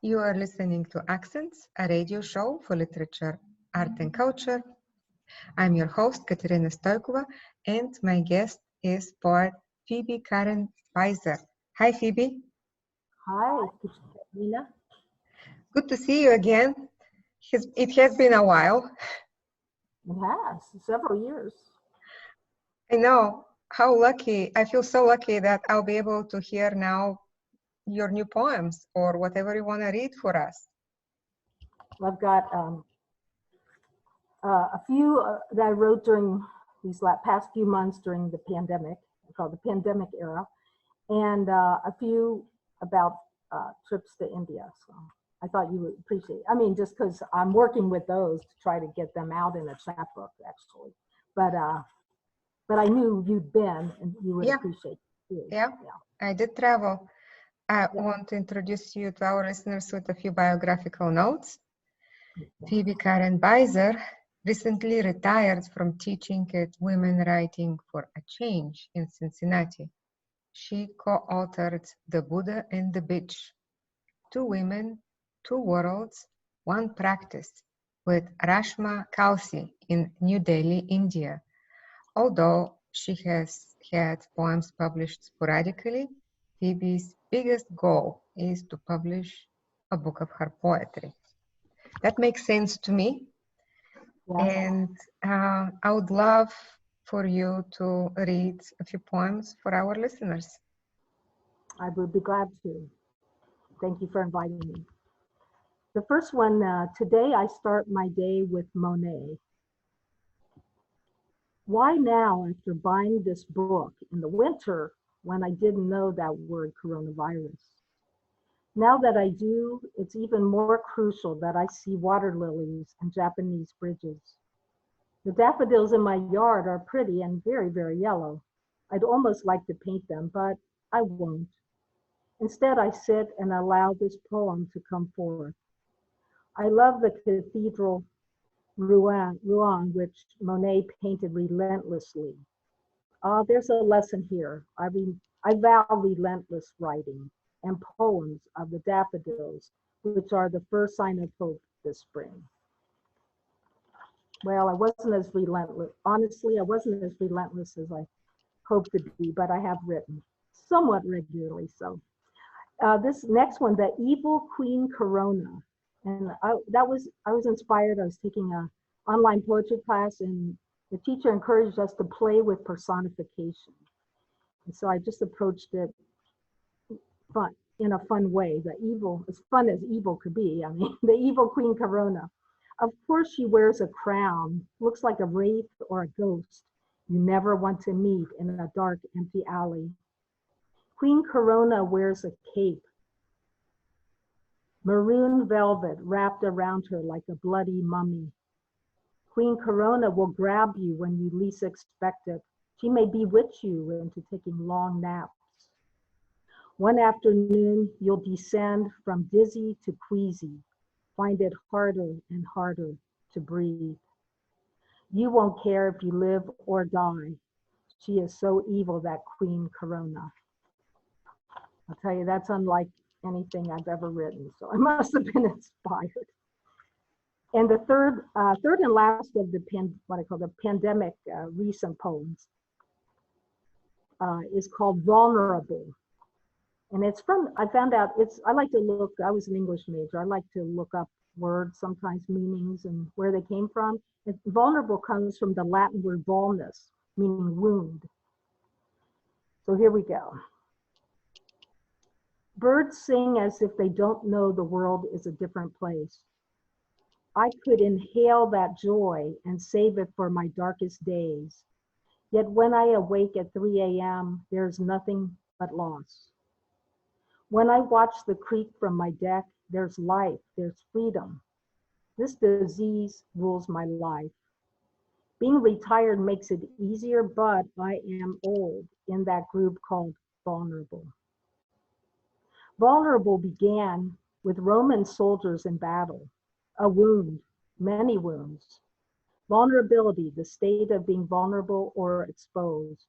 You are listening to Accents, a radio show for literature, art, and culture. I'm your host, Katerina Stoikova, and my guest is poet Phoebe Karen Beiser. Hi, Phoebe. Hi, Katerina. Good to see you again. It has been a while. It has, several years. I know how lucky, I feel so lucky that I'll be able to hear now your new poems or whatever you want to read for us. I've got a few that I wrote during these past few months during the pandemic, called the pandemic era, and a few about trips to India. So I thought you would appreciate it. I mean, just because I'm working with those to try to get them out in a chapbook, actually. But I knew you'd been and you would appreciate it too. Yeah, I did travel. I want to introduce you to our listeners with a few biographical notes. Phoebe Karen Beiser recently retired from teaching at Women Writing for a Change in Cincinnati. She co-authored The Buddha and the Bitch, Two Women, Two Worlds, One Practice with Rashma Kalsie in New Delhi, India. Although she has had poems published sporadically, Phoebe's biggest goal is to publish a book of her poetry. That makes sense to me. Yeah. And I would love for you to read a few poems for our listeners. I would be glad to. Thank you for inviting me. The first one, today I start my day with Monet. Why now, after buying this book in the winter when I didn't know that word coronavirus? Now that I do, it's even more crucial that I see water lilies and Japanese bridges. The daffodils in my yard are pretty and very, very yellow. I'd almost like to paint them, but I won't. Instead, I sit and allow this poem to come forth. I love the cathedral Rouen, which Monet painted relentlessly. There's a lesson here. I vow relentless writing and poems of the daffodils, which are the first sign of hope this spring. Well, I wasn't as relentless. Honestly, I wasn't as relentless as I hoped to be, but I have written somewhat regularly. So this next one, The Evil Queen Corona. And I was inspired. I was taking an online poetry class and the teacher encouraged us to play with personification. And so I just approached it in a fun way. The evil, as fun as evil could be. I mean, the evil Queen Corona. Of course, she wears a crown, looks like a wraith or a ghost you never want to meet in a dark, empty alley. Queen Corona wears a cape, maroon velvet wrapped around her like a bloody mummy. Queen Corona will grab you when you least expect it. She may bewitch you into taking long naps. One afternoon, you'll descend from dizzy to queasy, find it harder and harder to breathe. You won't care if you live or die. She is so evil, that Queen Corona. I'll tell you, that's unlike anything I've ever written, so I must have been inspired. And the third and last of the what I call the pandemic recent poems is called Vulnerable. And it's from, I found out, I like to look, I was an English major, I like to look up words, sometimes meanings and where they came from. And vulnerable comes from the Latin word vulnus, meaning wound. So here we go. Birds sing as if they don't know the world is a different place. I could inhale that joy and save it for my darkest days. Yet when I awake at 3 a.m., there's nothing but loss. When I watch the creek from my deck, there's life, there's freedom. This disease rules my life. Being retired makes it easier, but I am old in that group called vulnerable. Vulnerable began with Roman soldiers in battle, a wound, many wounds. Vulnerability, the state of being vulnerable or exposed.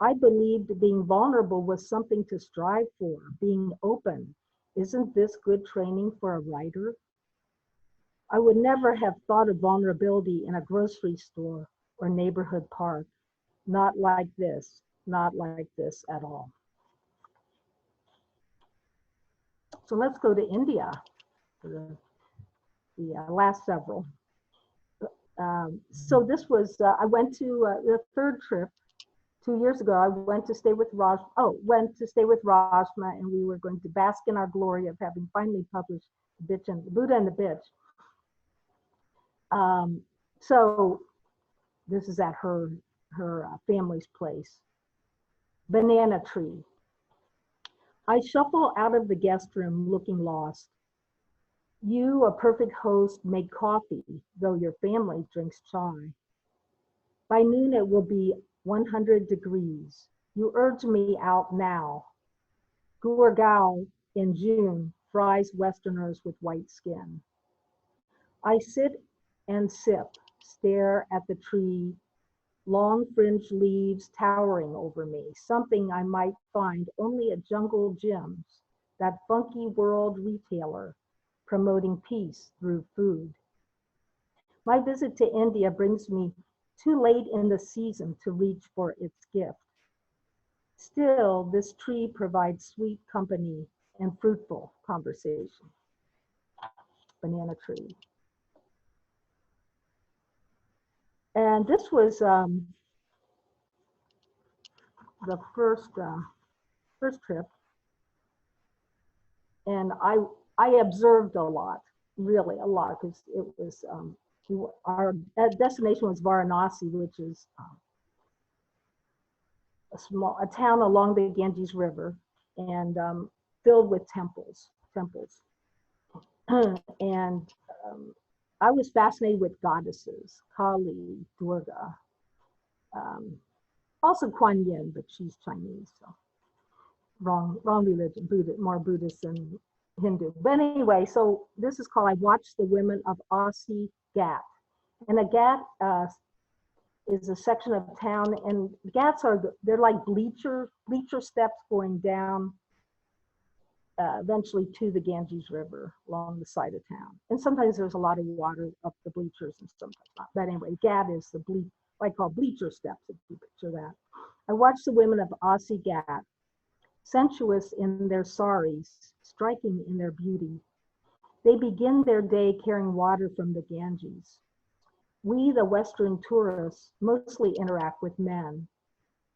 I believed being vulnerable was something to strive for, being open, Isn't this good training for a writer? I would never have thought of vulnerability in a grocery store or neighborhood park. Not like this, not like this at all. So let's go to India for the last several. So this was, I went to the third trip 2 years ago. I went to stay with Rashma, and we were going to bask in our glory of having finally published The Buddha and the Bitch. So this is at her family's place. Banana tree. I shuffle out of the guest room looking lost. You, a perfect host, make coffee, though your family drinks chai. By noon it will be 100 degrees. You urge me out now. Gurgaon in June fries Westerners with white skin. I sit and sip, stare at the tree, long fringed leaves towering over me, something I might find only at Jungle Gyms, that funky world retailer promoting peace through food. My visit to India brings me too late in the season to reach for its gift. Still, this tree provides sweet company and fruitful conversation. Banana tree. And this was the first trip, and I observed a lot, really a lot, because it was our destination was Varanasi, which is a town along the Ganges River, and filled with temples. And I was fascinated with goddesses, Kali, Durga, also Kuan Yin, but she's Chinese, so wrong religion, more Buddhist than Hindu. But anyway, so this is called I Watched the Women of Aussie Ghat. And a Ghat is a section of town, and Ghats they're like bleacher steps going down eventually to the Ganges River along the side of town. And sometimes there's a lot of water up the bleachers and sometimes not. But anyway, Ghat is the what I call bleacher steps, if you picture that. I watched the women of Aussie Ghat, sensuous in their saris, striking in their beauty. They begin their day carrying water from the Ganges. We, the Western tourists, mostly interact with men,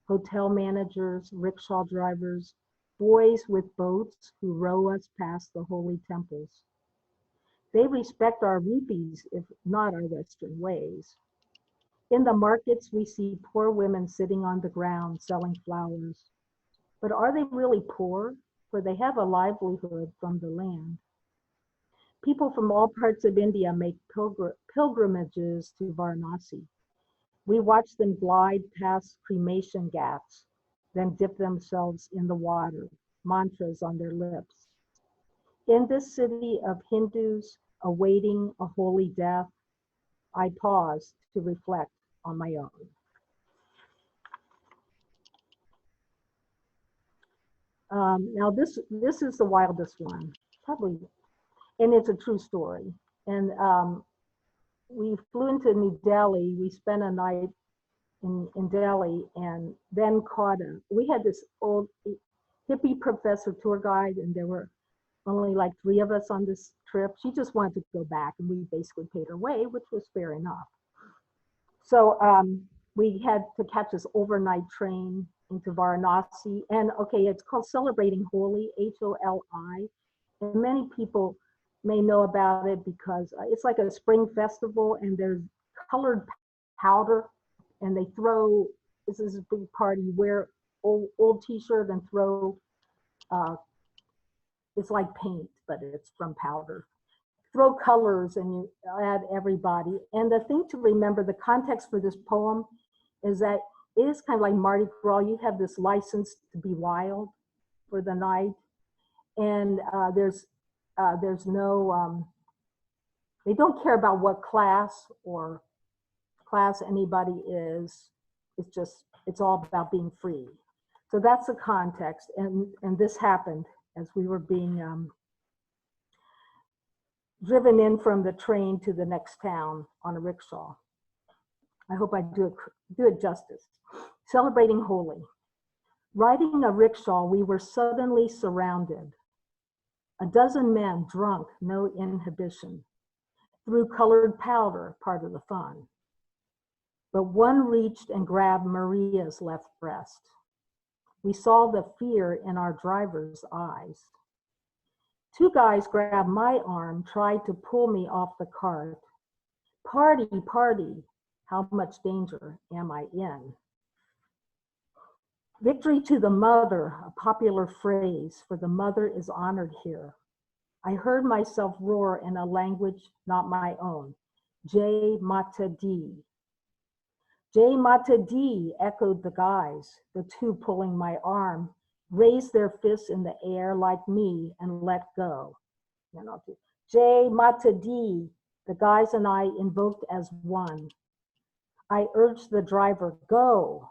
hotel managers, rickshaw drivers, boys with boats who row us past the holy temples. They respect our rupees, if not our Western ways. In the markets, we see poor women sitting on the ground selling flowers. But are they really poor? For they have a livelihood from the land. People from all parts of India make pilgrimages to Varanasi. We watch them glide past cremation ghats, then dip themselves in the water, mantras on their lips. In this city of Hindus awaiting a holy death, I pause to reflect on my own. Now this is the wildest one, probably, and it's a true story. And we flew into New Delhi. We spent a night in Delhi, and then we had this old hippie professor tour guide, and there were only like 3 of us on this trip. She just wanted to go back, and we basically paid her way, which was fair enough. So we had to catch this overnight train into Varanasi, and okay, it's called Celebrating Holi, H-O-L-I, and many people may know about it because it's like a spring festival, and there's colored powder, and they throw, this is a big party, wear old t-shirt and throw, it's like paint, but it's from powder. Throw colors and you add everybody. And the thing to remember, the context for this poem is that it is kind of like Mardi Gras. You have this license to be wild for the night. And there's no, they don't care about what class anybody is. It's all about being free. So that's the context. And this happened as we were being driven in from the train to the next town on a rickshaw. I hope I do it justice. Celebrating Holi. Riding a rickshaw, we were suddenly surrounded. A dozen men, drunk, no inhibition, threw colored powder, part of the fun. But one reached and grabbed Maria's left breast. We saw the fear in our driver's eyes. Two guys grabbed my arm, tried to pull me off the cart. Party, party, how much danger am I in? Victory to the mother, a popular phrase, for the mother is honored here. I heard myself roar in a language not my own. Jai Mata Di. Jai Mata Di, echoed the guys, the two pulling my arm, raised their fists in the air like me and let go. Jai Mata Di, the guys and I invoked as one. I urged the driver, go.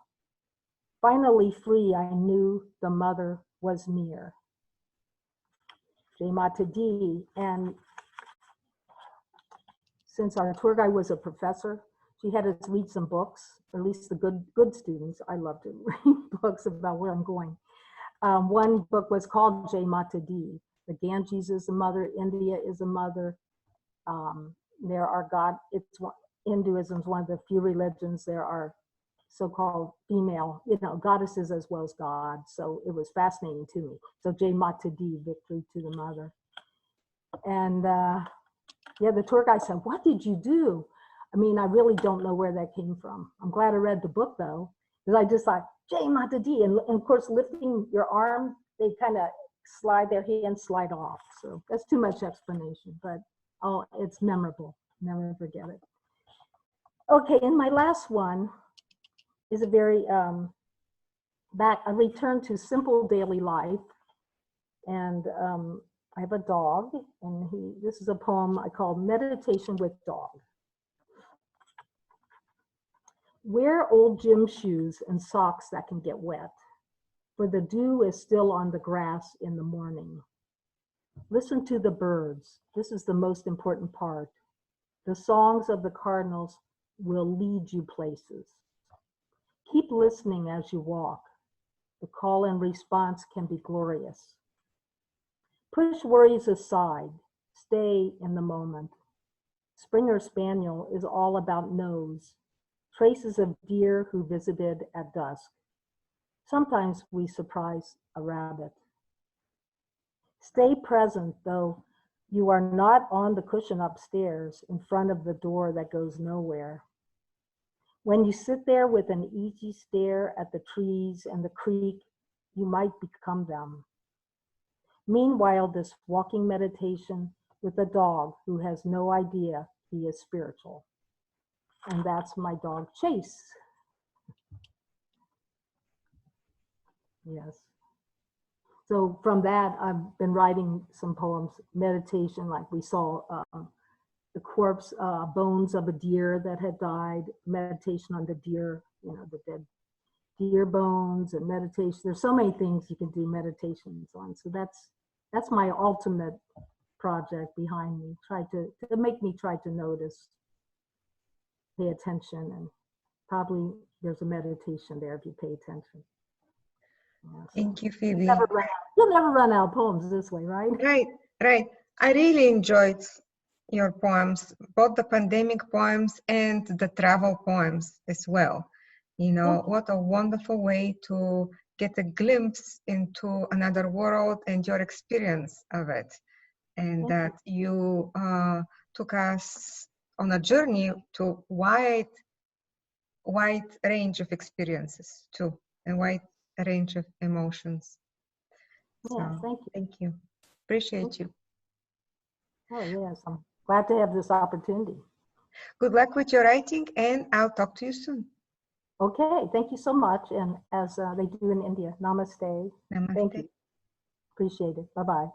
Finally free, I knew the mother was near. Jai Mata Di. And since our tour guide was a professor, she had us read some books, or at least the good students. I love to read books about where I'm going. One book was called Jai Mata Di. The Ganges is a mother, India is a mother. There are Hinduism is one of the few religions there are so-called female, goddesses as well as God. So it was fascinating to me. So Jai Mata Di, victory to the mother. And yeah, the tour guide said, what did you do? I mean, I really don't know where that came from. I'm glad I read the book though, because I just thought, Jai Mata Di. And of course, lifting your arm, they kind of their hands slide off. So that's too much explanation, but it's memorable. Never forget it. Okay, and my last one is a very, a return to simple daily life. And I have a dog, and this is a poem I call Meditation with Dog. Wear old gym shoes and socks that can get wet, for the dew is still on the grass in the morning. Listen to the birds. This is the most important part. The songs of the cardinals will lead you places. Keep listening as you walk. The call and response can be glorious. Push worries aside. Stay in the moment. Springer Spaniel is all about nose. Traces of deer who visited at dusk. Sometimes we surprise a rabbit. Stay present, though you are not on the cushion upstairs in front of the door that goes nowhere. When you sit there with an easy stare at the trees and the creek, you might become them. Meanwhile, this walking meditation with a dog who has no idea he is spiritual. And that's my dog, Chase. Yes. So from that, I've been writing some poems, meditation, like we saw the corpse, bones of a deer that had died, meditation on the deer, the dead deer bones, and meditation. There's so many things you can do meditations on. So that's my ultimate project behind me, to make me try to notice, pay attention, and probably there's a meditation there if you pay attention. Yeah, so Thank you, Phoebe. You'll never run out of poems this way, right? Right. I really enjoyed your poems, both the pandemic poems and the travel poems as well. What a wonderful way to get a glimpse into another world and your experience of it. And that you took us on a journey to wide range of experiences too, and wide range of emotions. Yeah, so, thank you. Appreciate you. Oh yes, I'm glad to have this opportunity. Good luck with your writing, and I'll talk to you soon. Okay, thank you so much. And as they do in India, namaste. Namaste. Thank you. Appreciate it. Bye-bye.